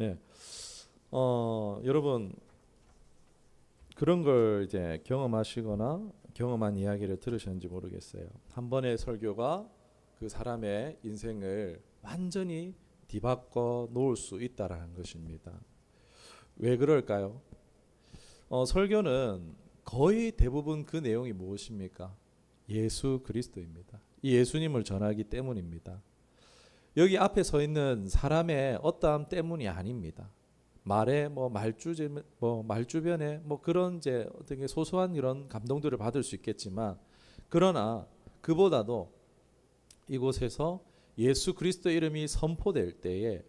예. 여러분 그런 걸 이제 경험하시거나 경험한 이야기를 들으셨는지 모르겠어요. 한 번의 설교가 그 사람의 인생을 완전히 뒤바꿔 놓을 수 있다라는 것입니다. 왜 그럴까요? 설교는 거의 대부분 그 내용이 무엇입니까? 예수 그리스도입니다. 이 예수님을 전하기 때문입니다. 여기 앞에 서 있는 사람의 어떠함 때문이 아닙니다. 말에 말주변에 그런 이제 어떻게 소소한 이런 감동들을 받을 수 있겠지만, 그러나 그보다도 이곳에서 예수 그리스도 이름이 선포될 때에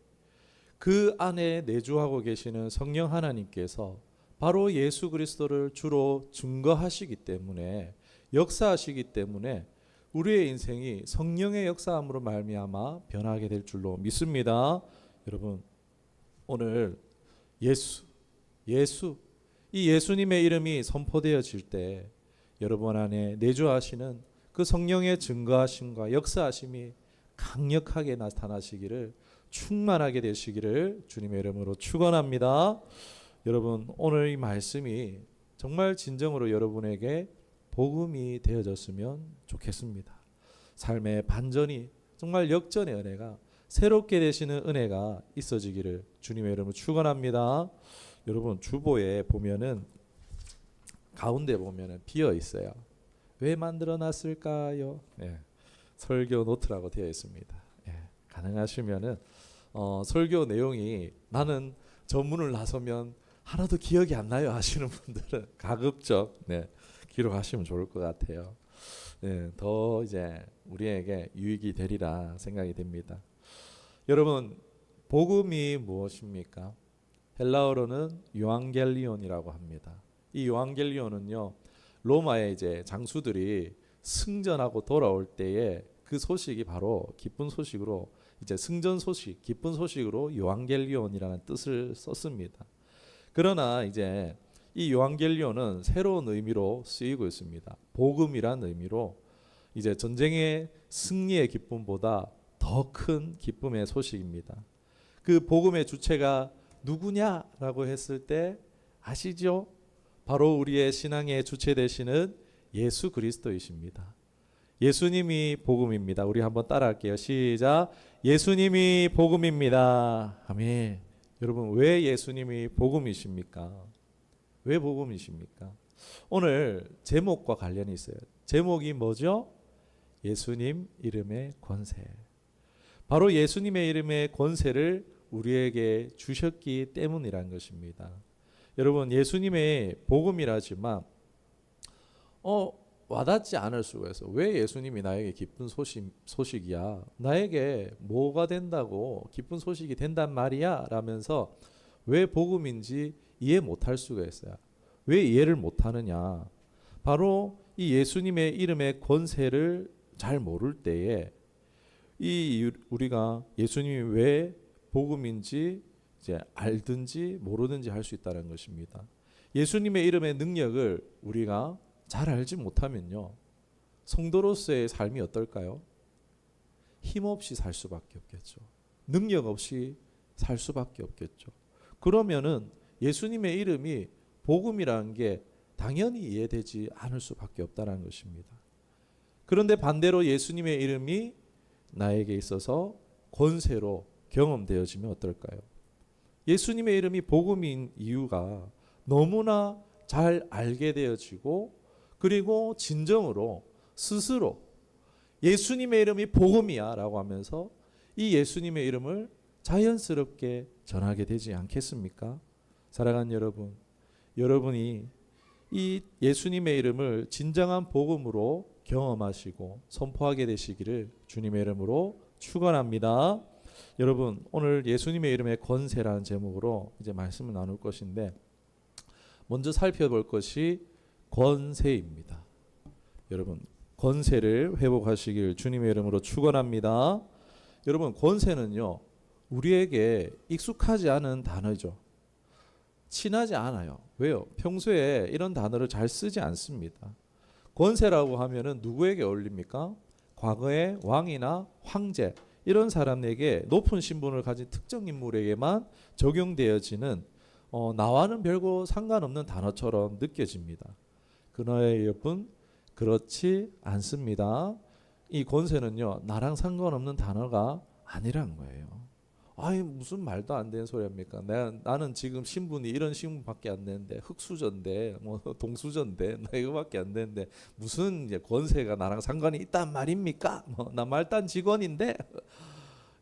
그 안에 내주하고 계시는 성령 하나님께서 바로 예수 그리스도를 주로 증거하시기 때문에, 역사하시기 때문에 우리의 인생이 성령의 역사함으로 말미암아 변하게 될 줄로 믿습니다. 여러분, 오늘 예수 이 예수님의 이름이 선포되어질 때 여러분 안에 내주하시는 그 성령의 증거하심과 역사하심이 강력하게 나타나시기를, 충만하게 되시기를 주님의 이름으로 축원합니다. 여러분, 오늘 이 말씀이 정말 진정으로 여러분에게 복음이 되어졌으면 좋겠습니다. 삶의 반전이, 정말 역전의 은혜가, 새롭게 되시는 은혜가 있어지기를 주님의 이름으로 축원합니다. 여러분, 주보에 보면은 가운데 보면은 비어 있어요. 왜 만들어 놨을까요? 설교 노트라고 되어 있습니다. 가능하시면은 설교 내용이 나는 전문을 나서면 하나도 기억이 안 나요 하시는 분들은 가급적 기록하시면 좋을 것 같아요. 더 이제 우리에게 유익이 되리라 생각이 됩니다. 여러분, 복음이 무엇입니까? 헬라어로는 요한겔리온이라고 합니다. 이 요한겔리온은요, 로마의 이제 장수들이 승전하고 돌아올 때에 그 소식이 바로 기쁜 소식으로, 이제 승전 소식, 기쁜 소식으로 요한겔리온이라는 뜻을 썼습니다. 그러나 이제 이 요한겔리온은 새로운 의미로 쓰이고 있습니다. 복음이란 의미로 이제 전쟁의 승리의 기쁨보다 더 큰 기쁨의 소식입니다. 그 복음의 주체가 누구냐라고 했을 때 아시죠? 바로 우리의 신앙의 주체 되시는 예수 그리스도이십니다. 예수님이 복음입니다. 우리 한번 따라할게요. 시작. 예수님이 복음입니다. 아멘. 여러분, 왜 예수님이 복음이십니까? 왜 복음이십니까? 오늘 제목과 관련이 있어요. 제목이 뭐죠? 예수님 이름의 권세. 바로 예수님의 이름의 권세를 우리에게 주셨기 때문이란 것입니다. 여러분, 예수님의 복음이라지만 와닿지 않을 수가 있어요. 왜 예수님이 나에게 기쁜 소식이야? 나에게 뭐가 된다고 기쁜 소식이 된단 말이야? 라면서 왜 복음인지 이해 못할 수가 있어요. 왜 이해를 못하느냐? 바로 이 예수님의 이름의 권세를 잘 모를 때에 우리가 예수님이 왜 복음인지 이제 알든지 모르든지 할 수 있다는 것입니다. 예수님의 이름의 능력을 우리가 잘 알지 못하면요, 성도로서의 삶이 어떨까요? 힘없이 살 수밖에 없겠죠. 능력 없이 살 수밖에 없겠죠. 그러면은 예수님의 이름이 복음이라는 게 당연히 이해되지 않을 수밖에 없다는 것입니다. 그런데 반대로 예수님의 이름이 나에게 있어서 권세로 경험되어지면 어떨까요? 예수님의 이름이 복음인 이유가 너무나 잘 알게 되어지고, 그리고 진정으로 스스로 예수님의 이름이 복음이야 라고 하면서 이 예수님의 이름을 자연스럽게 전하게 되지 않겠습니까? 사랑하는 여러분, 여러분이 이 예수님의 이름을 진정한 복음으로 경험하시고 선포하게 되시기를 주님의 이름으로 축원합니다. 여러분, 오늘 예수님의 이름의 권세라는 제목으로 이제 말씀을 나눌 것인데, 먼저 살펴볼 것이 권세입니다. 여러분, 권세를 회복하시길 주님의 이름으로 축원합니다. 여러분, 권세는요, 우리에게 익숙하지 않은 단어죠. 친하지 않아요. 왜요? 평소에 이런 단어를 잘 쓰지 않습니다. 권세라고 하면은 누구에게 어울립니까? 과거의 왕이나 황제, 이런 사람에게 높은 신분을 가진 특정 인물에게만 적용되어지는 나와는 별거 상관없는 단어처럼 느껴집니다. 그러나 여러분 그렇지 않습니다. 이 권세는요 나랑 상관없는 단어가 아니란 거예요. 아니 무슨 말도 안 되는 소리 합니까? 나는 지금 신분이 이런 신분밖에 안 되는데 흑수저인데 뭐 동수저인데 나 이거밖에 안 되는데 무슨 이제 권세가 나랑 상관이 있단 말입니까? 나 말단 직원인데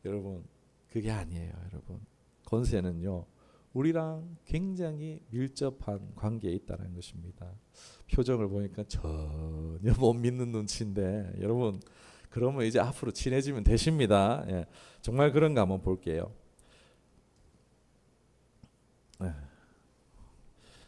여러분 그게 아니에요. 여러분 권세는요 우리랑 굉장히 밀접한 관계에 있다는 것입니다. 표정을 보니까 전혀 못 믿는 눈치인데 여러분 그러면 이제 앞으로 친해지면 되십니다. 예, 정말 그런가 한번 볼게요. 예.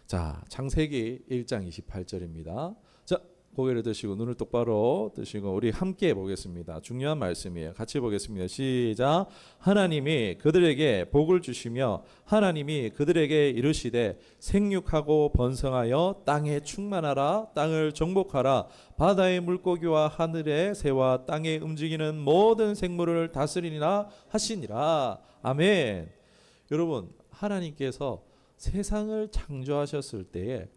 자, 창세기 1장 28절입니다. 자, 고개를 드시고 눈을 똑바로 뜨시고 우리 함께 보겠습니다. 중요한 말씀이에요. 같이 보겠습니다. 시작. 하나님이 그들에게 복을 주시며 하나님이 그들에게 이르시되 생육하고 번성하여 땅에 충만하라 땅을 정복하라 바다의 물고기와 하늘의 새와 땅에 움직이는 모든 생물을 다스리니라 하시니라. 아멘. 여러분 하나님께서 세상을 창조하셨을 때에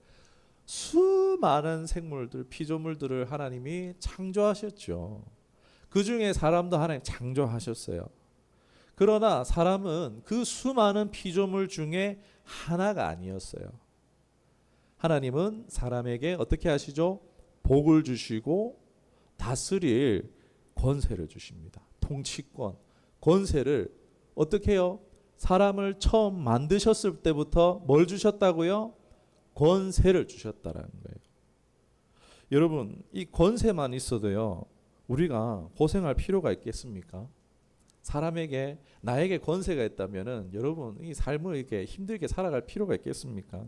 수많은 생물들, 피조물들을 하나님이 창조하셨죠. 그 중에 사람도 하나님 창조하셨어요. 그러나 사람은 그 수많은 피조물 중에 하나가 아니었어요. 하나님은 사람에게 어떻게 하시죠? 복을 주시고 다스릴 권세를 주십니다. 통치권, 권세를 어떻게 해요? 사람을 처음 만드셨을 때부터 뭘 주셨다고요? 권세를 주셨다라는 거예요. 여러분 이 권세만 있어도요 우리가 고생할 필요가 있겠습니까? 사람에게 나에게 권세가 있다면은 여러분 이 삶을 이렇게 힘들게 살아갈 필요가 있겠습니까?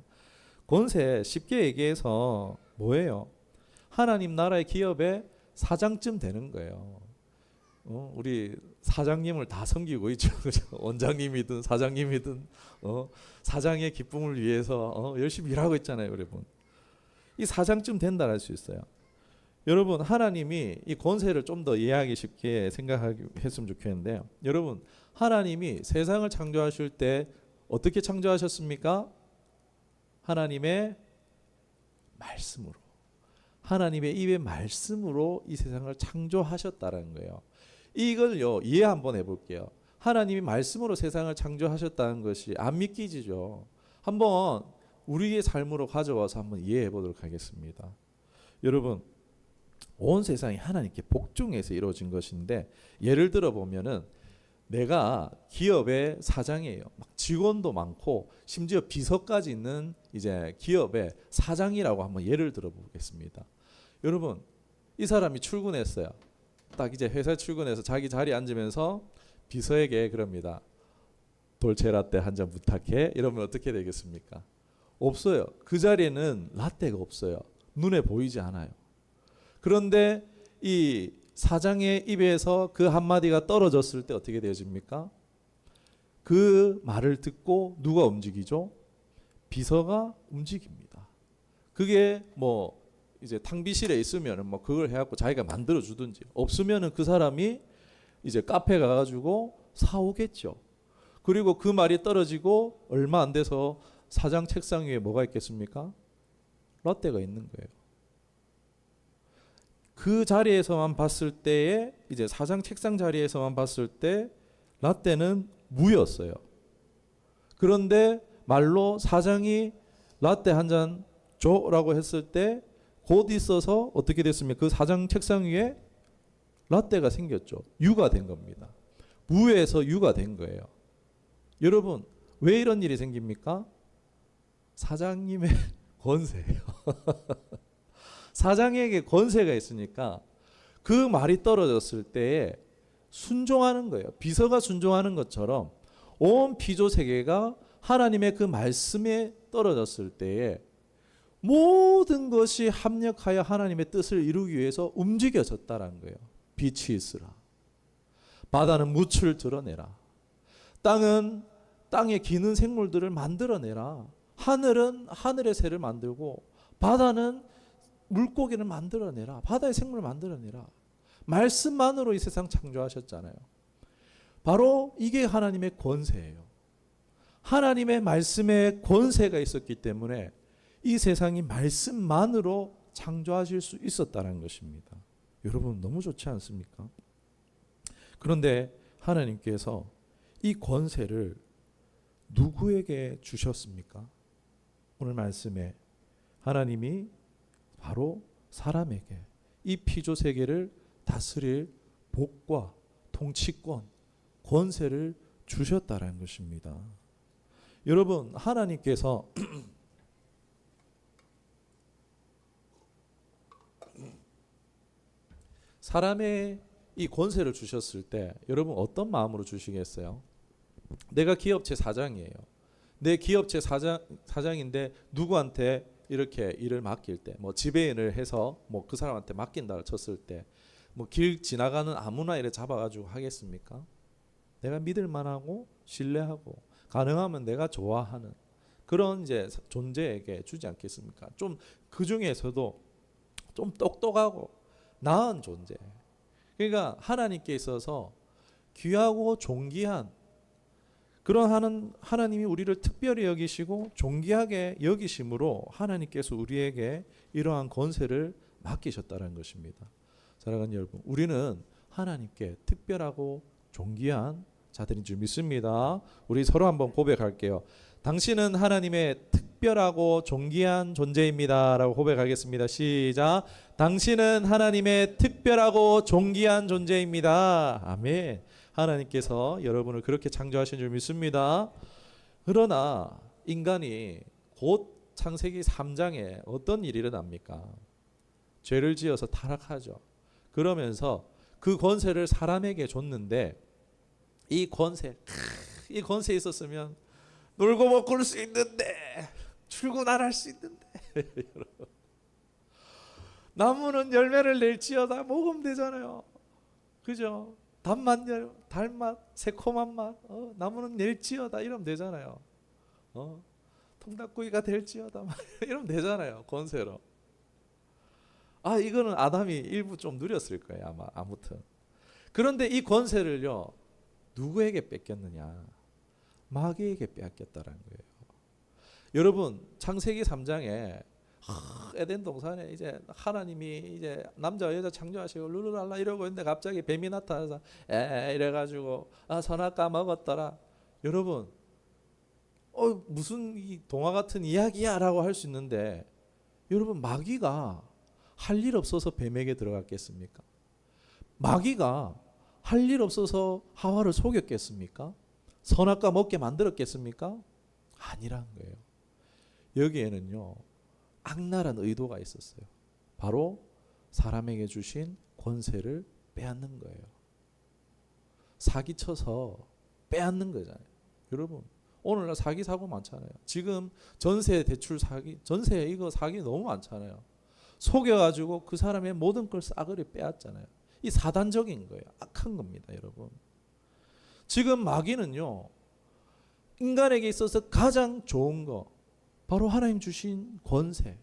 권세 쉽게 얘기해서 뭐예요? 하나님 나라의 기업의 사장쯤 되는 거예요. 우리 사장님을 다 섬기고 있죠. 그죠? 원장님이든 사장님이든 사장의 기쁨을 위해서 열심히 일하고 있잖아요, 여러분. 이 사장쯤 된다 할 수 있어요. 여러분 하나님이 이 권세를 좀 더 이해하기 쉽게 생각했으면 좋겠는데요. 여러분 하나님이 세상을 창조하실 때 어떻게 창조하셨습니까? 하나님의 말씀으로. 하나님의 입의 말씀으로 이 세상을 창조하셨다는 거예요. 이걸요 이해 한번 해볼게요. 하나님이 말씀으로 세상을 창조하셨다는 것이 안 믿기지죠. 한번 우리의 삶으로 가져와서 한번 이해해 보도록 하겠습니다. 여러분 온 세상이 하나님께 복종해서 이루어진 것인데 예를 들어 보면은 내가 기업의 사장이에요. 막 직원도 많고 심지어 비서까지 있는 이제 기업의 사장이라고 한번 예를 들어 보겠습니다. 여러분 이 사람이 출근했어요. 딱 이제 회사에 출근해서 자기 자리에 앉으면서 비서에게 그럽니다. 돌체라떼 한 잔 부탁해. 이러면 어떻게 되겠습니까? 없어요. 그 자리에는 라떼가 없어요. 눈에 보이지 않아요. 그런데 이 사장의 입에서 그 한마디가 떨어졌을 때 어떻게 되어집니까? 그 말을 듣고 누가 움직이죠? 비서가 움직입니다. 그게 뭐 이제 탕비실에 있으면은 뭐 그걸 해갖고 자기가 만들어 주든지 없으면은 그 사람이 이제 카페 가가지고 사오겠죠. 그리고 그 말이 떨어지고 얼마 안 돼서 사장 책상 위에 뭐가 있겠습니까? 라떼가 있는 거예요. 그 자리에서만 봤을 때에 이제 사장 책상 자리에서만 봤을 때 라떼는 무였어요. 그런데 말로 사장이 라떼 한 잔 줘라고 했을 때 곧 있어서 어떻게 됐습니까? 그 사장 책상 위에 라떼가 생겼죠. 유가 된 겁니다. 무에서 유가 된 거예요. 여러분 왜 이런 일이 생깁니까? 사장님의 권세예요. 사장에게 권세가 있으니까 그 말이 떨어졌을 때에 순종하는 거예요. 비서가 순종하는 것처럼 온 피조 세계가 하나님의 그 말씀에 떨어졌을 때에 모든 것이 합력하여 하나님의 뜻을 이루기 위해서 움직여졌다는 거예요. 빛이 있으라. 바다는 무추를 드러내라. 땅은 땅에 기는 생물들을 만들어내라. 하늘은 하늘의 새를 만들고 바다는 물고기를 만들어내라. 바다의 생물을 만들어내라. 말씀만으로 이 세상 창조하셨잖아요. 바로 이게 하나님의 권세예요. 하나님의 말씀에 권세가 있었기 때문에 이 세상이 말씀만으로 창조하실 수 있었다는 것입니다. 여러분 너무 좋지 않습니까? 그런데 하나님께서 이 권세를 누구에게 주셨습니까? 오늘 말씀에 하나님이 바로 사람에게 이 피조 세계를 다스릴 복과 통치권, 권세를 주셨다는 것입니다. 여러분 하나님께서 사람의 이 권세를 주셨을 때 여러분 어떤 마음으로 주시겠어요? 내가 기업체 사장이에요. 내 기업체 사장인데 누구한테 이렇게 일을 맡길 때, 뭐 지배인을 해서 뭐 그 사람한테 맡긴다 쳤을 때, 뭐 길 지나가는 아무나 이래 잡아가지고 하겠습니까? 내가 믿을 만하고 신뢰하고 가능하면 내가 좋아하는 그런 이제 존재에게 주지 않겠습니까? 좀 그 중에서도 좀 똑똑하고 나은 존재. 그러니까 하나님께 있어서 귀하고 존귀한 그런 하나님이 우리를 특별히 여기시고 존귀하게 여기심으로 하나님께서 우리에게 이러한 권세를 맡기셨다는 것입니다. 사랑하는 여러분, 우리는 하나님께 특별하고 존귀한 자들인 줄 믿습니다. 우리 서로 한번 고백할게요. 당신은 하나님의 특별하고 존귀한 존재입니다 라고 고백하겠습니다. 시작. 당신은 하나님의 특별하고 존귀한 존재입니다. 아멘. 하나님께서 여러분을 그렇게 창조하신 줄 믿습니다. 그러나 인간이 곧 창세기 3장에 어떤 일이 일어납니까? 죄를 지어서 타락하죠. 그러면서 그 권세를 사람에게 줬는데 이 권세 있었으면 놀고 먹고 그럴 수 있는데 출근 안 할 수 있는데 나무는 열매를 낼지어다 먹으면 되잖아요. 그죠? 단맛, 달맛, 새콤한 맛, 나무는 낼지어다 이러면 되잖아요. 통닭구이가 될지어다 이러면 되잖아요. 권세로. 이거는 아담이 일부 좀 누렸을 거예요 아마. 아무튼 그런데 이 권세를요 누구에게 뺏겼느냐? 마귀에게 빼앗겼다는 거예요. 여러분 창세기 3장에 에덴 동산에 이제 하나님이 이제 남자와 여자 창조하시고 룰루랄라 이러고 있는데 갑자기 뱀이 나타나서 이래가지고 선악과 먹었더라. 여러분 무슨 이 동화 같은 이야기야라고 할 수 있는데 여러분 마귀가 할 일 없어서 뱀에게 들어갔겠습니까? 마귀가 할 일 없어서 하와를 속였겠습니까? 선악과 먹게 만들었겠습니까? 아니란 거예요. 여기에는요 악랄한 의도가 있었어요. 바로 사람에게 주신 권세를 빼앗는 거예요. 사기쳐서 빼앗는 거잖아요. 여러분 오늘날 사기 사고 많잖아요. 지금 전세 대출 사기, 전세 이거 사기 너무 많잖아요. 속여가지고 그 사람의 모든 걸 싸그리 빼앗잖아요. 이 사단적인 거예요. 악한 겁니다, 여러분. 지금 마귀는요 인간에게 있어서 가장 좋은 거 바로 하나님 주신 권세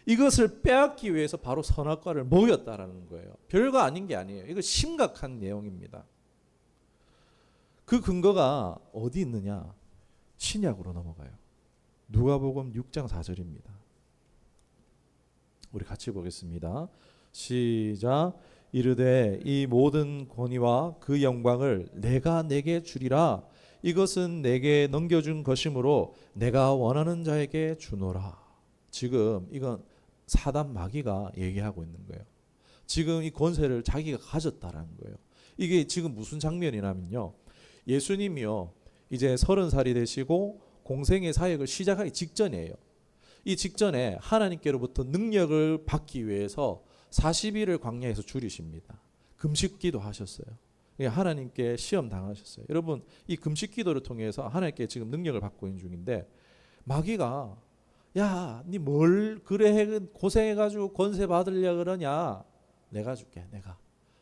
이것을 빼앗기 위해서 바로 선악과를 먹였다라는 거예요. 별거 아닌 게 아니에요. 이거 심각한 내용입니다. 그 근거가 어디 있느냐? 신약으로 넘어가요. 누가복음 6장 4절입니다. 우리 같이 보겠습니다. 시작. 이르되 이 모든 권위와 그 영광을 내가 내게 주리라. 이것은 내게 넘겨준 것이므로 내가 원하는 자에게 주노라. 지금 이건 사단 마귀가 얘기하고 있는 거예요. 지금 이 권세를 자기가 가졌다라는 거예요. 이게 지금 무슨 장면이냐면요. 예수님이요 이제 30살이 되시고 공생의 사역을 시작하기 직전이에요. 이 직전에 하나님께로부터 능력을 받기 위해서 40일을 광야에서 줄이십니다. 금식기도 하셨어요. 하나님께 시험 당하셨어요. 여러분 이 금식기도를 통해서 하나님께 지금 능력을 받고 있는 중인데 마귀가 야, 니 뭘 그래 고생해가지고 권세 받으려 그러냐? 내가 줄게. 내가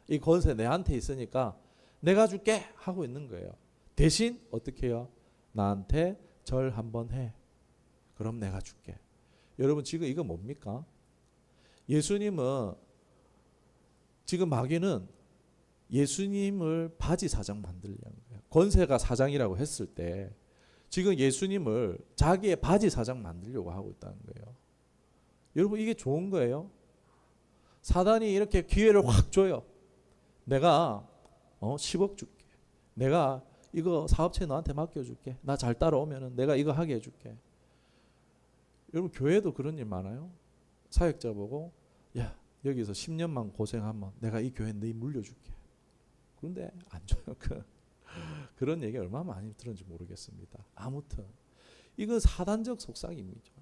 이 권세 내한테 있으니까 내가 줄게 하고 있는 거예요. 대신 어떻게 해요? 나한테 절 한번 해. 그럼 내가 줄게. 여러분 지금 이거 뭡니까? 예수님은 지금 마귀는 예수님을 바지 사장 만들려는 거예요. 권세가 사장이라고 했을 때 지금 예수님을 자기의 바지 사장 만들려고 하고 있다는 거예요. 여러분 이게 좋은 거예요? 사단이 이렇게 기회를 확 줘요. 내가 10억 줄게. 내가 이거 사업체 너한테 맡겨줄게. 나 잘 따라오면 내가 이거 하게 해줄게. 여러분 교회도 그런 일 많아요. 사역자 보고 야 여기서 10년만 고생하면 내가 이 교회 네 물려줄게. 그런데 안 줘요. 그런 얘기 얼마나 많이 들었는지 모르겠습니다. 아무튼 이건 사단적 속삭임이죠.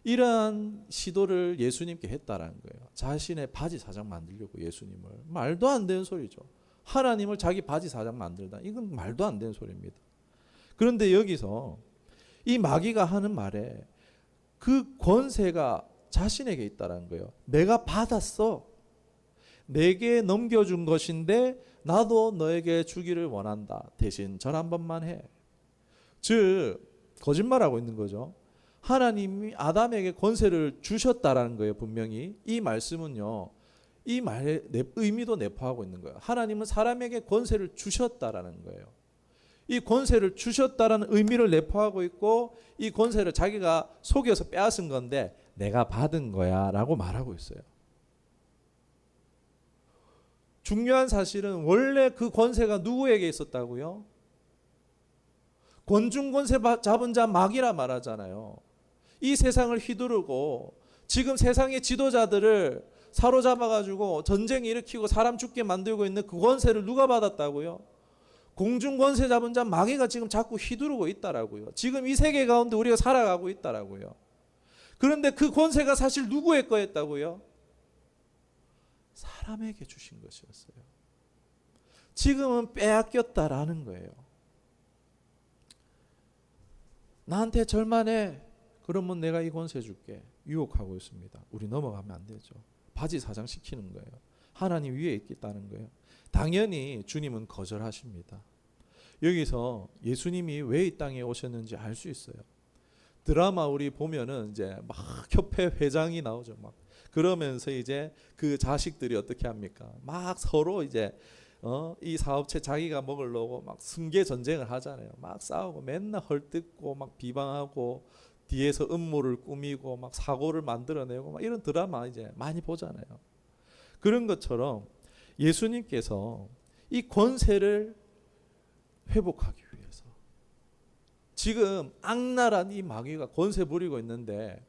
이러한 시도를 예수님께 했다라는 거예요. 자신의 바지 사장 만들려고 예수님을. 말도 안 되는 소리죠. 하나님을 자기 바지 사장 만들다. 이건 말도 안 되는 소리입니다. 그런데 여기서 이 마귀가 하는 말에 그 권세가 자신에게 있다는 거예요. 내가 받았어. 내게 넘겨준 것인데 나도 너에게 주기를 원한다. 대신 절 한 번만 해. 즉 거짓말하고 있는 거죠. 하나님이 아담에게 권세를 주셨다라는 거예요. 분명히 이 말씀은요. 이 말의 의미도 내포하고 있는 거예요. 하나님은 사람에게 권세를 주셨다라는 거예요. 이 권세를 주셨다라는 의미를 내포하고 있고 이 권세를 자기가 속여서 빼앗은 건데 내가 받은 거야 라고 말하고 있어요. 중요한 사실은 원래 그 권세가 누구에게 있었다고요? 권중 권세 잡은 자 마귀라 말하잖아요. 이 세상을 휘두르고 지금 세상의 지도자들을 사로잡아가지고 전쟁 일으키고 사람 죽게 만들고 있는 그 권세를 누가 받았다고요? 공중 권세 잡은 자 마귀가 지금 자꾸 휘두르고 있다라고요. 지금 이 세계 가운데 우리가 살아가고 있다라고요. 그런데 그 권세가 사실 누구의 거였다고요? 사람에게 주신 것이었어요. 지금은 빼앗겼다라는 거예요. 나한테 절만해. 그러면 내가 이 권세 줄게. 유혹하고 있습니다. 우리 넘어가면 안 되죠. 바지 사장 시키는 거예요. 하나님 위에 있겠다는 거예요. 당연히 주님은 거절하십니다. 여기서 예수님이 왜 이 땅에 오셨는지 알 수 있어요. 드라마 우리 보면은 이제 막 협회 회장이 나오죠. 막 그러면서 이제 그 자식들이 어떻게 합니까? 막 서로 이제 이 사업체 자기가 먹으려고 막 승계 전쟁을 하잖아요. 막 싸우고 맨날 헐뜯고 막 비방하고 뒤에서 음모를 꾸미고 막 사고를 만들어내고 막 이런 드라마 이제 많이 보잖아요. 그런 것처럼 예수님께서 이 권세를 회복하기 위해서 지금 악랄한 이 마귀가 권세 부리고 있는데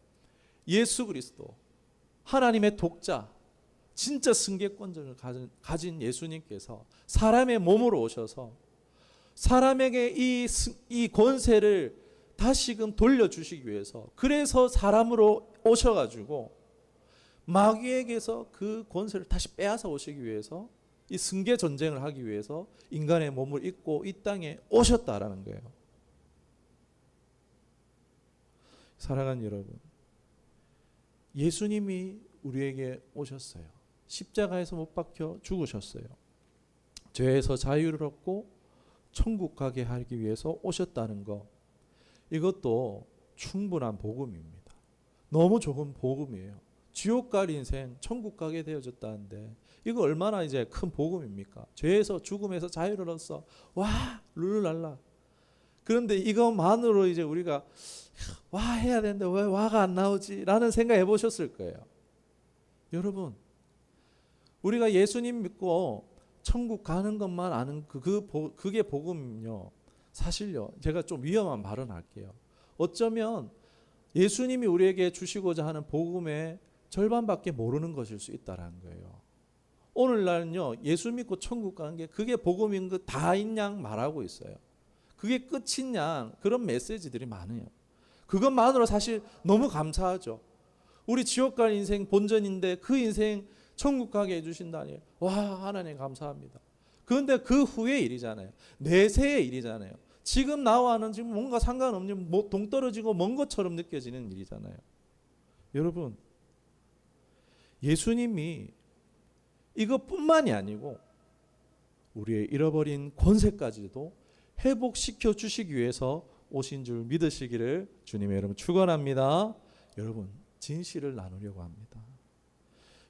예수 그리스도 하나님의 독자 진짜 승계권을 가진 예수님께서 사람의 몸으로 오셔서 사람에게 이 권세를 다시금 돌려주시기 위해서 그래서 사람으로 오셔가지고 마귀에게서 그 권세를 다시 빼앗아 오시기 위해서 이 승계 전쟁을 하기 위해서 인간의 몸을 입고 이 땅에 오셨다라는 거예요. 사랑하는 여러분, 예수님이 우리에게 오셨어요. 십자가에서 못 박혀 죽으셨어요. 죄에서 자유를 얻고 천국 가게 하기 위해서 오셨다는 거, 이것도 충분한 복음입니다. 너무 좋은 복음이에요. 지옥 갈 인생 천국 가게 되어졌다는데 이거 얼마나 이제 큰 복음입니까? 죄에서 죽음에서 자유를 얻어 와 룰루랄라. 그런데 이것만으로 이제 우리가 와 해야 되는데 왜 와가 안 나오지? 라는 생각 해보셨을 거예요. 여러분, 우리가 예수님 믿고 천국 가는 것만 아는 그게 복음요. 사실요, 제가 좀 위험한 발언 할게요. 어쩌면 예수님이 우리에게 주시고자 하는 복음의 절반밖에 모르는 것일 수 있다는 거예요. 오늘날은요, 예수 믿고 천국 가는 게 그게 복음인 것 다인 양 말하고 있어요. 그게 끝인 양 그런 메시지들이 많아요. 그것만으로 사실 너무 감사하죠. 우리 지옥 갈 인생 본전인데 그 인생 천국 가게 해주신다니 와 하나님 감사합니다. 그런데 그 후의 일이잖아요. 내세의 일이잖아요. 지금 나와는 지금 뭔가 상관없는 동떨어지고 먼 것처럼 느껴지는 일이잖아요. 여러분, 예수님이 이것뿐만이 아니고 우리의 잃어버린 권세까지도 회복시켜 주시기 위해서 오신 줄 믿으시기를 주님의 이름으로 축원합니다. 여러분, 진실을 나누려고 합니다.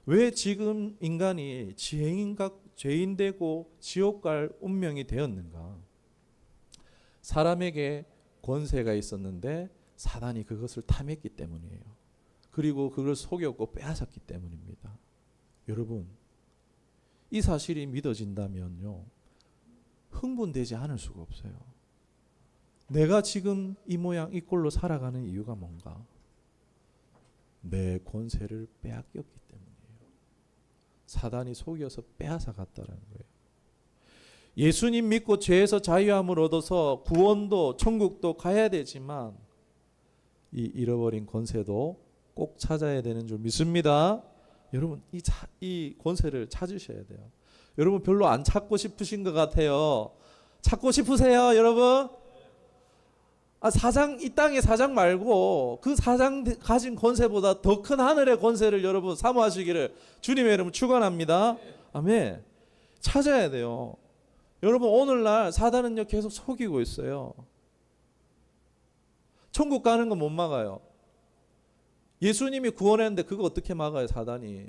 왜 지금 인간이 죄인 되고 지옥 갈 운명이 되었는가? 사람에게 권세가 있었는데 사단이 그것을 탐했기 때문이에요. 그리고 그걸 속였고 빼앗았기 때문입니다. 여러분, 이 사실이 믿어진다면요, 흥분되지 않을 수가 없어요. 내가 지금 이 모양 이 꼴로 살아가는 이유가 뭔가? 내 권세를 빼앗겼기 때문이에요. 사단이 속여서 빼앗아 갔다라는 거예요. 예수님 믿고 죄에서 자유함을 얻어서 구원도 천국도 가야 되지만 이 잃어버린 권세도 꼭 찾아야 되는 줄 믿습니다. 여러분, 이 권세를 찾으셔야 돼요. 여러분 별로 안 찾고 싶으신 것 같아요. 찾고 싶으세요, 여러분? 사장, 이 땅의 사장 말고 그 사장 가진 권세보다 더 큰 하늘의 권세를 여러분 사모하시기를 주님의 이름으로 축원합니다. 아멘. 찾아야 돼요. 여러분, 오늘날 사단은요 계속 속이고 있어요. 천국 가는 거 못 막아요. 예수님이 구원했는데 그거 어떻게 막아요, 사단이?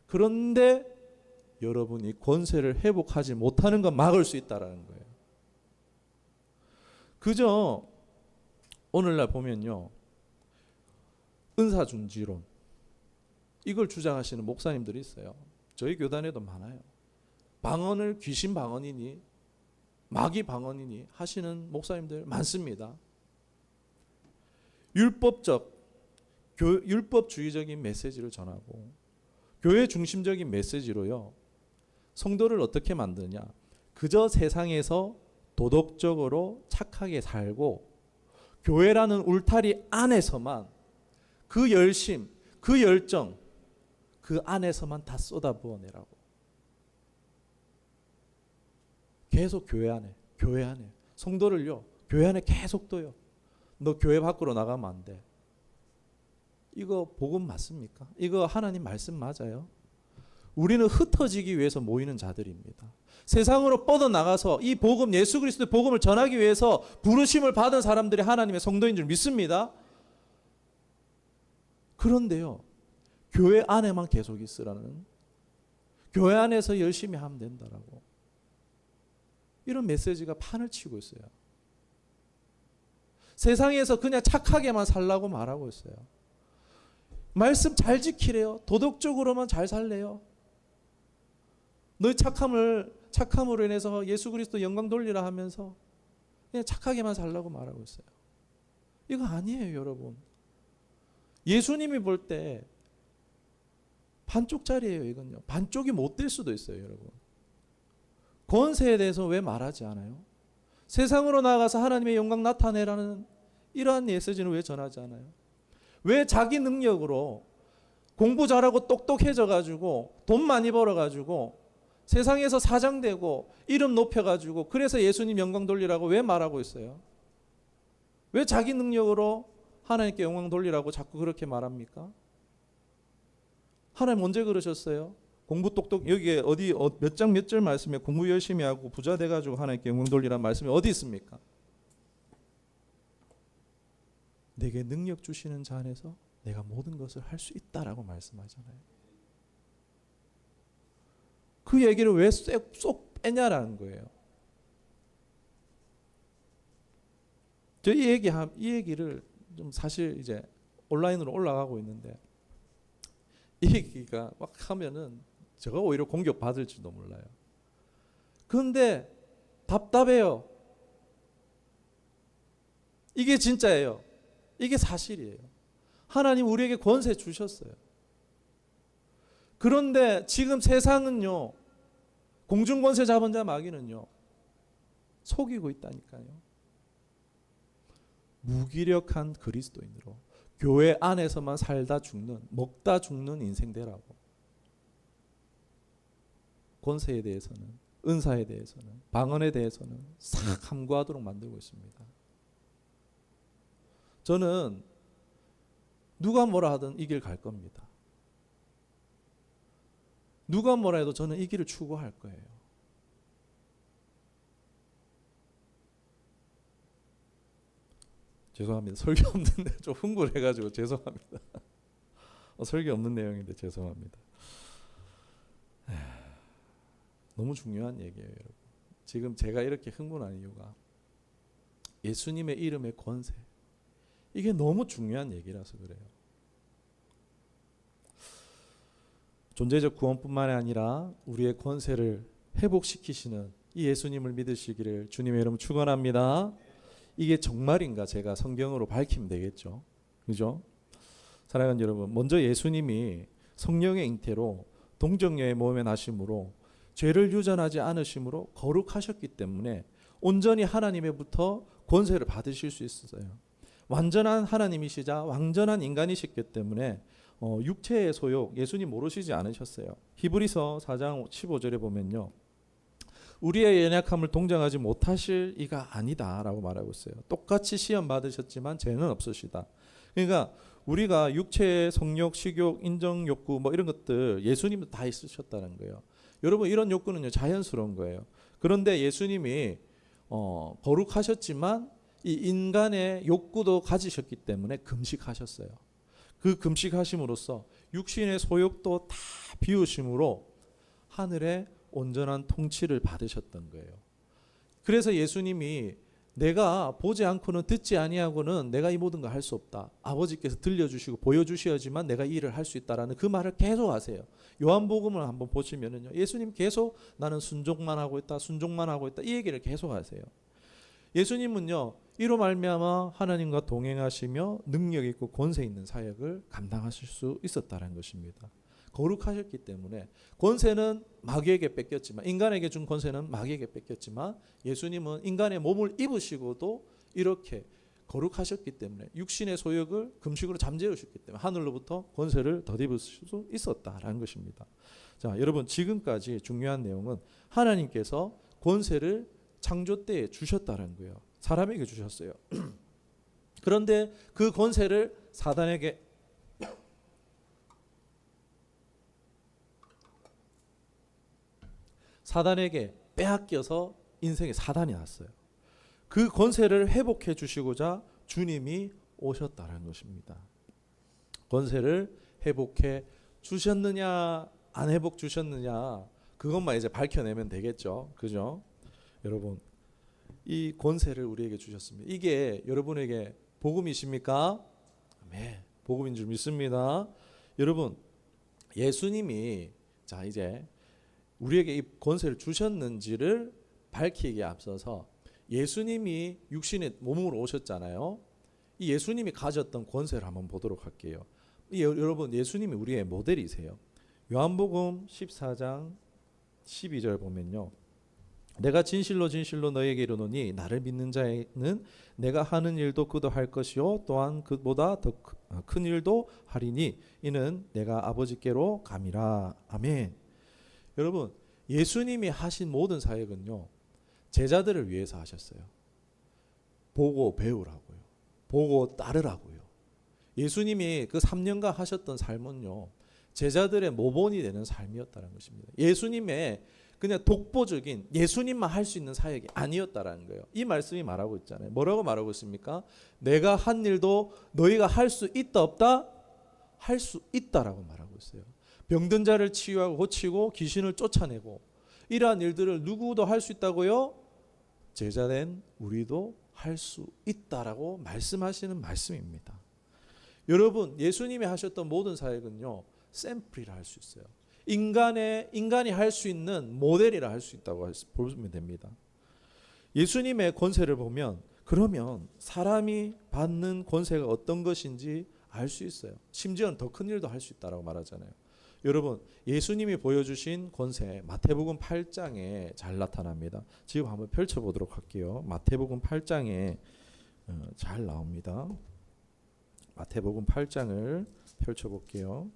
그런데 여러분이 권세를 회복하지 못하는 건 막을 수 있다라는 거예요. 그저 오늘날 보면요, 은사중지론 이걸 주장하시는 목사님들이 있어요. 저희 교단에도 많아요. 방언을 귀신 방언이니 마귀 방언이니 하시는 목사님들 많습니다. 율법주의적인 메시지를 전하고 교회 중심적인 메시지로요, 성도를 어떻게 만드냐? 그저 세상에서 도덕적으로 착하게 살고 교회라는 울타리 안에서만 그 열심, 그 열정, 그 안에서만 다 쏟아부어내라고. 계속 교회 안에 성도를요 교회 안에 계속 둬요. 너 교회 밖으로 나가면 안 돼. 이거 복음 맞습니까? 이거 하나님 말씀 맞아요? 우리는 흩어지기 위해서 모이는 자들입니다. 세상으로 뻗어나가서 이 복음, 예수 그리스도의 복음을 전하기 위해서 부르심을 받은 사람들이 하나님의 성도인 줄 믿습니다. 그런데요, 교회 안에만 계속 있으라는, 교회 안에서 열심히 하면 된다라고, 이런 메시지가 판을 치고 있어요. 세상에서 그냥 착하게만 살라고 말하고 있어요. 말씀 잘 지키래요. 도덕적으로만 잘 살래요. 너희 착함으로 인해서 예수 그리스도 영광 돌리라 하면서 그냥 착하게만 살라고 말하고 있어요. 이거 아니에요, 여러분. 예수님이 볼 때 반쪽짜리예요, 이건요. 반쪽이 못 될 수도 있어요, 여러분. 권세에 대해서 왜 말하지 않아요? 세상으로 나아가서 하나님의 영광 나타내라는 이러한 메시지는 왜 전하지 않아요? 왜 자기 능력으로 공부 잘하고 똑똑해져 가지고 돈 많이 벌어 가지고 세상에서 사장되고 이름 높여 가지고 그래서 예수님 영광 돌리라고 왜 말하고 있어요? 왜 자기 능력으로 하나님께 영광 돌리라고 자꾸 그렇게 말합니까? 하나님 언제 그러셨어요? 공부 똑똑, 여기에 어디 몇 장 몇 절 말씀에 공부 열심히 하고 부자 돼가지고 하나님께 영광 돌리라는 말씀이 어디 있습니까? 내게 능력 주시는 자 안에서 내가 모든 것을 할 수 있다라고 말씀하잖아요. 그 얘기를 왜 쏙 빼냐라는 거예요. 저 이 얘기를 좀 사실 이제 온라인으로 올라가고 있는데 이 얘기가 막 하면은 제가 오히려 공격받을지도 몰라요. 그런데 답답해요. 이게 진짜예요. 이게 사실이에요. 하나님 우리에게 권세 주셨어요. 그런데 지금 세상은요, 공중권세 잡은 자 마귀는요, 속이고 있다니까요. 무기력한 그리스도인으로 교회 안에서만 살다 죽는, 먹다 죽는 인생 되라고. 권세에 대해서는, 은사에 대해서는, 방언에 대해서는 싹 함구하도록 만들고 있습니다. 저는 누가 뭐라 하든 이 길 갈 겁니다. 누가 뭐라 해도 저는 이 길을 추구할 거예요. 죄송합니다. 설교 없는데 좀 흥분해가지고 죄송합니다. 설교 없는 내용인데 죄송합니다. 너무 중요한 얘기예요, 여러분. 지금 제가 이렇게 흥분한 이유가 예수님의 이름의 권세. 이게 너무 중요한 얘기라서 그래요. 존재적 구원뿐만 아니라 우리의 권세를 회복시키시는 이 예수님을 믿으시기를 주님의 이름 축원합니다. 이게 정말인가 제가 성경으로 밝히면 되겠죠. 그죠? 사랑하는 여러분, 먼저 예수님이 성령의 잉태로 동정녀의 몸에 나심으로 죄를 유전하지 않으심으로 거룩하셨기 때문에 온전히 하나님에부터 권세를 받으실 수 있었어요. 완전한 하나님이시자 완전한 인간이셨기 때문에 육체의 소욕 예수님 모르시지 않으셨어요. 히브리서 4장 15절에 보면요, 우리의 연약함을 동정하지 못하실 이가 아니다라고 말하고 있어요. 똑같이 시험 받으셨지만 죄는 없으시다. 그러니까 우리가 육체의 성욕, 식욕, 인정 욕구 뭐 이런 것들 예수님도 다 있으셨다는 거예요. 여러분, 이런 욕구는요 자연스러운 거예요. 그런데 예수님이 거룩하셨지만 이 인간의 욕구도 가지셨기 때문에 금식하셨어요. 그 금식하심으로써 육신의 소욕도 다 비우심으로 하늘의 온전한 통치를 받으셨던 거예요. 그래서 예수님이 내가 보지 않고는 듣지 아니하고는 내가 이 모든 걸 할 수 없다. 아버지께서 들려주시고 보여주셔야지만 내가 이 일을 할 수 있다라는 그 말을 계속 하세요. 요한복음을 한번 보시면은요, 예수님 계속 나는 순종만 하고 있다, 순종만 하고 있다 이 얘기를 계속 하세요. 예수님은요, 이로 말미암아 하나님과 동행하시며 능력 있고 권세 있는 사역을 감당하실 수 있었다는 것입니다. 거룩하셨기 때문에 권세는 마귀에게 뺏겼지만, 인간에게 준 권세는 마귀에게 뺏겼지만 예수님은 인간의 몸을 입으시고도 이렇게 거룩하셨기 때문에 육신의 소욕을 금식으로 잠재우셨기 때문에 하늘로부터 권세를 덧입으실 수 있었다라는 것입니다. 자, 여러분, 지금까지 중요한 내용은 하나님께서 권세를 창조 때에 주셨다는 거예요. 사람에게 주셨어요. 그런데 그 권세를 사단에게 빼앗겨서 인생에 사단이 났어요. 그 권세를 회복해 주시고자 주님이 오셨다는 것입니다. 권세를 회복해 주셨느냐 안 회복 주셨느냐 그것만 이제 밝혀내면 되겠죠. 그죠? 여러분, 이 권세를 우리에게 주셨습니다. 이게 여러분에게 복음이십니까? 네, 복음인 줄 믿습니다. 여러분, 예수님이 자 이제 우리에게 이 권세를 주셨는지를 밝히기에 앞서서 예수님이 육신의 몸으로 오셨잖아요. 이 예수님이 가졌던 권세를 한번 보도록 할게요. 여러분, 예수님이 우리의 모델이세요. 요한복음 14장 12절 보면요, 내가 진실로 진실로 너에게 이르노니 나를 믿는 자에는 내가 하는 일도 그도 할 것이요 또한 그보다 더 큰 일도 하리니 이는 내가 아버지께로 감이라. 아멘. 여러분, 예수님이 하신 모든 사역은요 제자들을 위해서 하셨어요. 보고 배우라고요. 보고 따르라고요. 예수님이 그 3년간 하셨던 삶은요 제자들의 모본이 되는 삶이었다는 것입니다. 예수님의 그냥 독보적인 예수님만 할 수 있는 사역이 아니었다라는 거예요. 이 말씀이 말하고 있잖아요. 뭐라고 말하고 있습니까? 내가 한 일도 너희가 할 수 있다 없다? 할 수 있다라고 말하고 있어요. 병든 자를 치유하고 고치고 귀신을 쫓아내고 이러한 일들을 누구도 할 수 있다고요? 제자된 우리도 할 수 있다라고 말씀하시는 말씀입니다. 여러분, 예수님이 하셨던 모든 사역은요 샘플이라 할 수 있어요. 인간이 할 수 있는 모델이라 할 수 있다고 보면 됩니다. 예수님의 권세를 보면 그러면 사람이 받는 권세가 어떤 것인지 알 수 있어요. 심지어는 더 큰 일도 할 수 있다고 말하잖아요. 여러분, 예수님이 보여주신 권세 마태복음 8장에 잘 나타납니다. 지금 한번 펼쳐보도록 할게요. 마태복음 8장에 잘 나옵니다. 마태복음 8장을 펼쳐볼게요.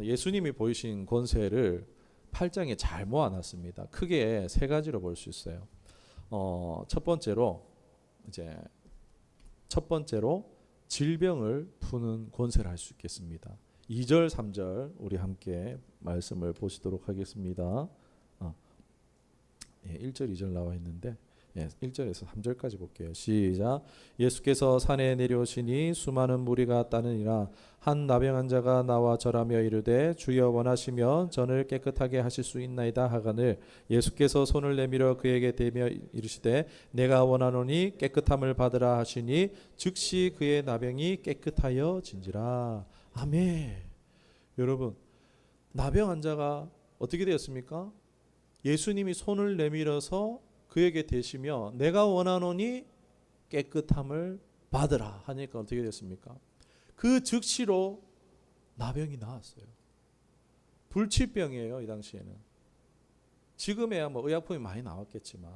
예수님이 보이신 권세를 8장에 잘 모아놨습니다. 크게 세 가지로 볼 수 있어요. 첫 번째로 질병을 푸는 권세를 할 수 있겠습니다. 2절 3절 우리 함께 말씀을 보시도록 하겠습니다. 1절 2절 나와 있는데 1절에서 3절까지 볼게요. 시작. 예수께서 산에 내려오시니 수많은 무리가 따르니라. 한 나병 환자가 나와 절하며 이르되 주여 원하시면 전을 깨끗하게 하실 수 있나이다 하거늘 예수께서 손을 내밀어 그에게 대며 이르시되 내가 원하노니 깨끗함을 받으라 하시니 즉시 그의 나병이 깨끗하여 진지라. 아멘. 여러분, 나병 환자가 어떻게 되었습니까? 예수님이 손을 내밀어서 그에게 대시며 내가 원하노니 깨끗함을 받으라 하니까 어떻게 됐습니까? 그 즉시로 나병이 나았어요. 불치병이에요. 이 당시에는. 지금에야 뭐 의약품이 많이 나왔겠지만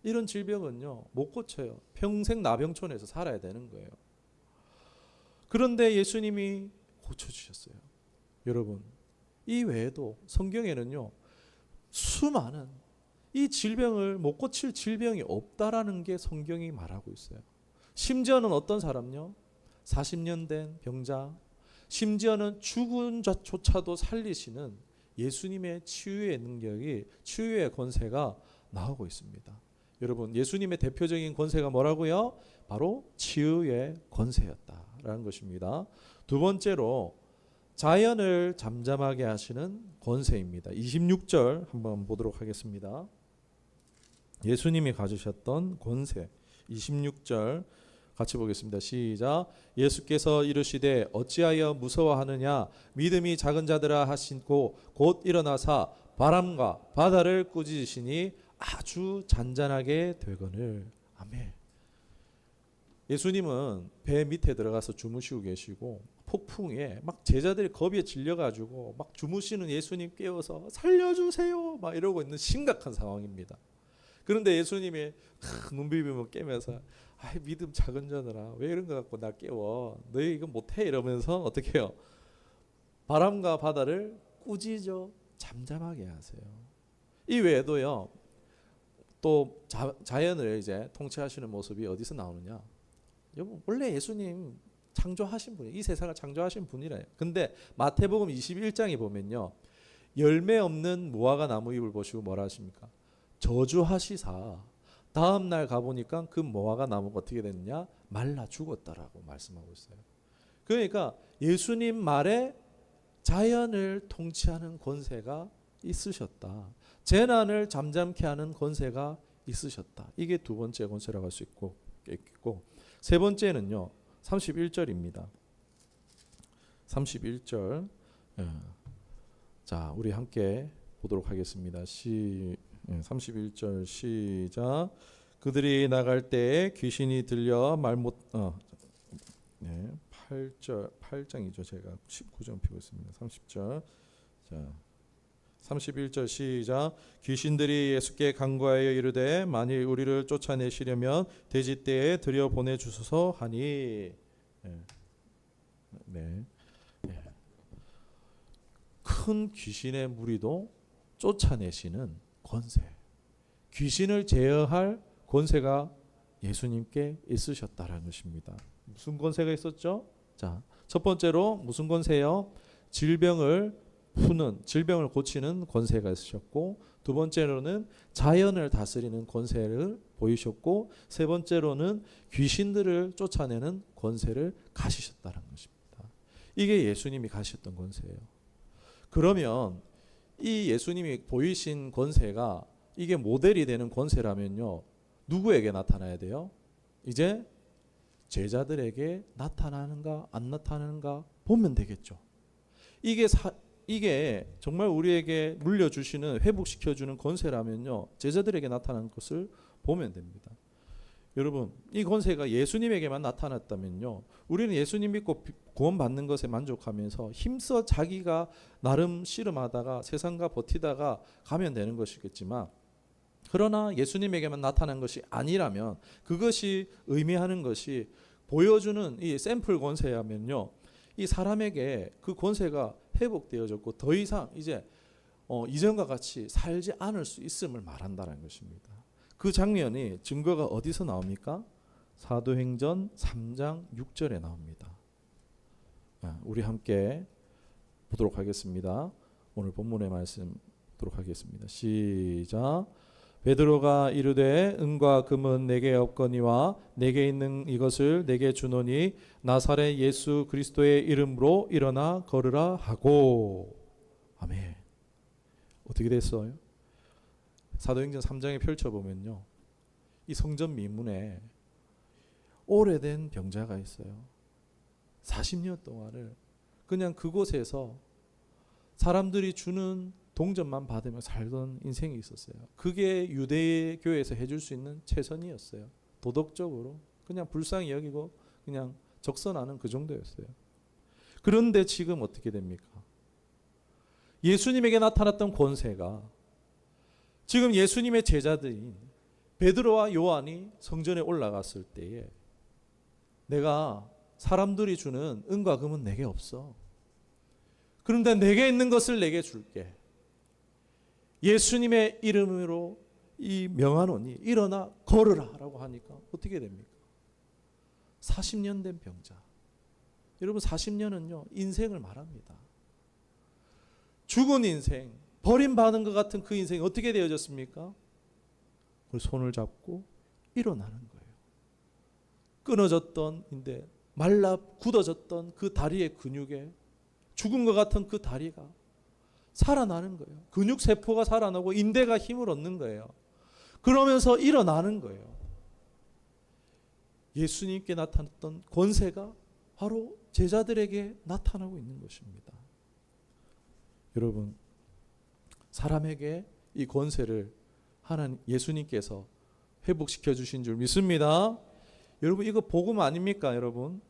이런 질병은요 못 고쳐요. 평생 나병촌에서 살아야 되는 거예요. 그런데 예수님이 고쳐주셨어요. 여러분, 이 외에도 성경에는요 수많은 이 질병을 못 고칠 질병이 없다라는 게 성경이 말하고 있어요. 심지어는 어떤 사람요? 40년 된 병자, 심지어는 죽은 자조차도 살리시는 예수님의 치유의 능력이, 치유의 권세가 나오고 있습니다. 여러분, 예수님의 대표적인 권세가 뭐라고요? 바로 치유의 권세였다라는 것입니다. 두 번째로 자연을 잠잠하게 하시는 권세입니다. 26절 한번 보도록 하겠습니다. 예수님이 가지셨던 권세 26절 같이 보겠습니다. 시작. 예수께서 이르시되 어찌하여 무서워하느냐 믿음이 작은 자들아 하시고 곧 일어나사 바람과 바다를 꾸짖으시니 아주 잔잔하게 되거늘. 아멘. 예수님은 배 밑에 들어가서 주무시고 계시고 폭풍에 막 제자들이 겁에 질려가지고 막 주무시는 예수님 깨워서 살려주세요 막 이러고 있는 심각한 상황입니다. 그런데 예수님이 눈 비비며 깨면서 믿음 작은 자들아 왜 이런 거 갖고 나 깨워 너희 이거 못해 이러면서 어떻게 해요? 바람과 바다를 꾸짖어 잠잠하게 하세요. 이 외에도요 또 자연을 이제 통치하시는 모습이 어디서 나오느냐? 여러분 원래 예수님 창조하신 분이 이 세상을 창조하신 분이래요. 근데 마태복음 21장에 보면요 열매 없는 무화과 나무 잎을 보시고 뭐라 하십니까? 저주하시사 다음 날 가보니까 그 무화과 나무가 어떻게 됐느냐? 말라 죽었다라고 말씀하고 있어요. 그러니까 예수님 말에 자연을 통치하는 권세가 있으셨다. 재난을 잠잠케 하는 권세가 있으셨다. 이게 두 번째 권세라고 할 수 있고 세 번째는요 31절입니다. 31절 자 우리 함께 보도록 하겠습니다. 31절 시작. 그들이 나갈 때에 귀신이 들려 말 못 8장이죠. 제가 19장 피고 있습니다. 30절. 자 31절 시작. 귀신들이 예수께 간구하여 이르되 만일 우리를 쫓아내시려면 돼지떼에 들여 보내 주소서 하니. 큰 귀신의 무리도 쫓아내시는 권세, 귀신을 제어할 권세가 예수님께 있으셨다라는 것입니다. 무슨 권세가 있었죠? 자, 첫 번째로 무슨 권세요? 질병을 고치는 권세가 있으셨고, 두 번째로는 자연을 다스리는 권세를 보이셨고, 세 번째로는 귀신들을 쫓아내는 권세를 가지셨다는 것입니다. 이게 예수님이 가지셨던 권세예요. 그러면 이 예수님이 보이신 권세가 이게 모델이 되는 권세라면요, 누구에게 나타나야 돼요? 이제 제자들에게 나타나는가 안 나타나는가 보면 되겠죠. 이게 정말 우리에게 물려주시는, 회복시켜주는 권세라면요, 제자들에게 나타나는 것을 보면 됩니다. 여러분, 이 권세가 예수님에게만 나타났다면요, 우리는 예수님 믿고 구원받는 것에 만족하면서 힘써 자기가 나름 씨름하다가 세상과 버티다가 가면 되는 것이겠지만, 그러나 예수님에게만 나타난 것이 아니라면, 그것이 의미하는 것이 보여주는 이 샘플 권세라면요, 이 사람에게 그 권세가 회복되어졌고 더 이상 이제 이전과 같이 살지 않을 수 있음을 말한다는 것입니다. 그 장면이, 증거가 어디서 나옵니까? 사도행전 3장 6절에 나옵니다. 우리 함께 보도록 하겠습니다. 오늘 본문의 말씀 보도록 하겠습니다. 시작. 베드로가 이르되 은과 금은 내게 없거니와 내게 있는 이것을 내게 주노니 나사렛 예수 그리스도의 이름으로 일어나 걸으라 하고. 아멘. 어떻게 됐어요? 사도행전 3장에 펼쳐보면요, 이 성전 미문에 오래된 병자가 있어요. 40년 동안을 그냥 그곳에서 사람들이 주는 동전만 받으며 살던 인생이 있었어요. 그게 유대교에서 해줄 수 있는 최선이었어요. 도덕적으로 그냥 불쌍히 여기고 그냥 적선하는 그 정도였어요. 그런데 지금 어떻게 됩니까? 예수님에게 나타났던 권세가 지금 예수님의 제자들인 베드로와 요한이 성전에 올라갔을 때에 내가 사람들이 주는 은과 금은 내게 없어. 그런데 내게 있는 것을 내게 줄게. 예수님의 이름으로 이 명하노니 일어나 걸으라 라고 하니까 어떻게 됩니까? 40년 된 병자. 여러분 40년은요 인생을 말합니다. 죽은 인생, 버림받은 것 같은 그 인생이 어떻게 되어졌습니까? 그 손을 잡고 일어나는 거예요. 끊어졌던 인데 말라 굳어졌던 그 다리의 근육에 죽은 것 같은 그 다리가 살아나는 거예요. 근육세포가 살아나고 인대가 힘을 얻는 거예요. 그러면서 일어나는 거예요. 예수님께 나타났던 권세가 바로 제자들에게 나타나고 있는 것입니다. 여러분, 사람에게 이 권세를 하나님 예수님께서 회복시켜 주신 줄 믿습니다. 여러분 이거 복음 아닙니까, 여러분?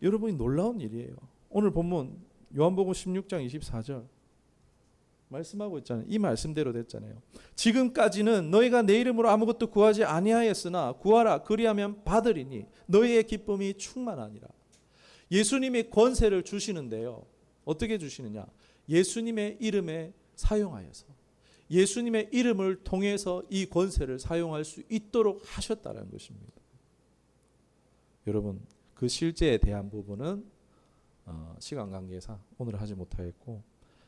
여러분이 놀라운 일이에요. 오늘 본문 요한복음 16장 24절 말씀하고 있잖아요. 이 말씀대로 됐잖아요. 지금까지는 너희가 내 이름으로 아무것도 구하지 아니하였으나 구하라 그리하면 받으리니 너희의 기쁨이 충만하니라. 예수님이 권세를 주시는데요. 어떻게 주시느냐? 예수님의 이름에 사용하여서 예수님의 이름을 통해서 이 권세를 사용할 수 있도록 하셨다는 것입니다. 여러분 그 실제에 대한 부분은 시간 관계상 오늘 하지 못하겠고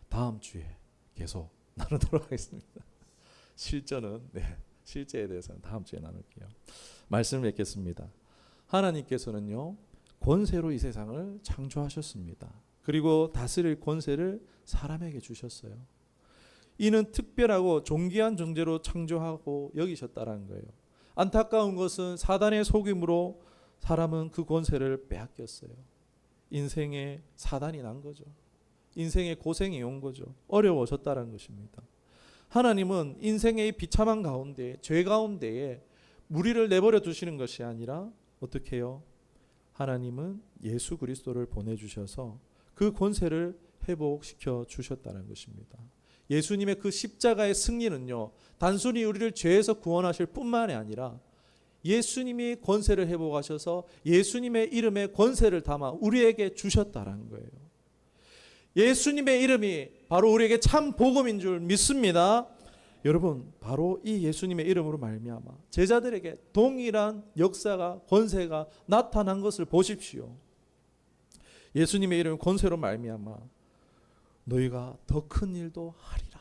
다음 주에 계속 나누도록 하겠습니다. 실제는 실제에 대해서는 다음 주에 나눌게요. 말씀을 맺겠습니다. 하나님께서는요 권세로 이 세상을 창조하셨습니다. 그리고 다스릴 권세를 사람에게 주셨어요. 이는 특별하고 존귀한 존재로 창조하고 여기셨다는 거예요. 안타까운 것은 사단의 속임으로 사람은 그 권세를 빼앗겼어요. 인생에 사단이 난 거죠. 인생에 고생이 온 거죠. 어려워졌다는 것입니다. 하나님은 인생의 비참한 가운데 죄 가운데에 무리를 내버려 두시는 것이 아니라 어떻게 해요? 하나님은 예수 그리스도를 보내주셔서 그 권세를 회복시켜 주셨다는 것입니다. 예수님의 그 십자가의 승리는요 단순히 우리를 죄에서 구원하실 뿐만이 아니라 예수님이 권세를 회복하셔서 예수님의 이름에 권세를 담아 우리에게 주셨다는 거예요. 예수님의 이름이 바로 우리에게 참 복음인 줄 믿습니다. 여러분 바로 이 예수님의 이름으로 말미암아 제자들에게 동일한 역사가 권세가 나타난 것을 보십시오. 예수님의 이름 권세로 말미암아 너희가 더 큰 일도 하리라.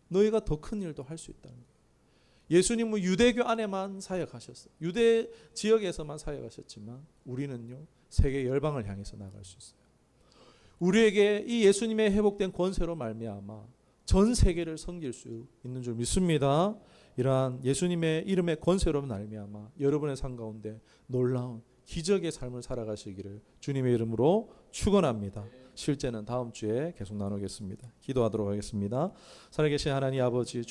너희가 더 큰 일도 할 수 있다는 거예요. 예수님은 유대교 안에만 사역하셨어요. 유대 지역에서만 사역하셨지만 우리는요 세계 열방을 향해서 나갈 수 있어요. 우리에게 이 예수님의 회복된 권세로 말미암아 전 세계를 섬길 수 있는 줄 믿습니다. 이러한 예수님의 이름의 권세로 말미암아 여러분의 삶 가운데 놀라운 기적의 삶을 살아가시기를 주님의 이름으로 축원합니다. 실제는 다음 주에 계속 나누겠습니다. 기도하도록 하겠습니다. 살아계신 하나님 아버지